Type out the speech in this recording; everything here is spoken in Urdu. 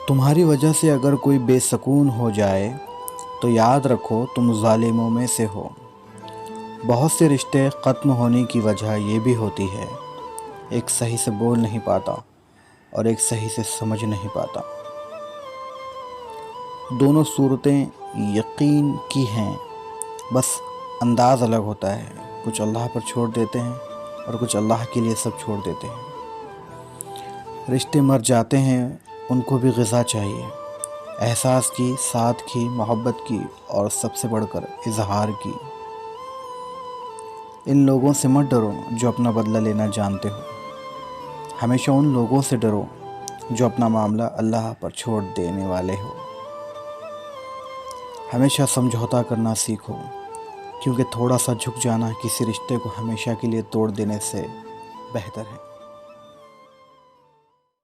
تمہاری وجہ سے اگر کوئی بے سکون ہو جائے تو یاد رکھو تم ظالموں میں سے ہو۔ بہت سے رشتے ختم ہونے کی وجہ یہ بھی ہوتی ہے، ایک صحیح سے بول نہیں پاتا اور ایک صحیح سے سمجھ نہیں پاتا۔ دونوں صورتیں یقین کی ہیں، بس انداز الگ ہوتا ہے۔ کچھ اللہ پر چھوڑ دیتے ہیں اور کچھ اللہ کے لیے سب چھوڑ دیتے ہیں۔ رشتے مر جاتے ہیں، ان کو بھی غذا چاہیے، احساس کی، ساتھ کی، محبت کی اور سب سے بڑھ کر اظہار کی۔ ان لوگوں سے مت ڈرو جو اپنا بدلہ لینا جانتے ہو، ہمیشہ ان لوگوں سے ڈرو جو اپنا معاملہ اللہ پر چھوڑ دینے والے ہو۔ ہمیشہ سمجھوتا کرنا سیکھو، کیونکہ تھوڑا سا جھک جانا کسی رشتے کو ہمیشہ کے لیے توڑ دینے سے بہتر ہے۔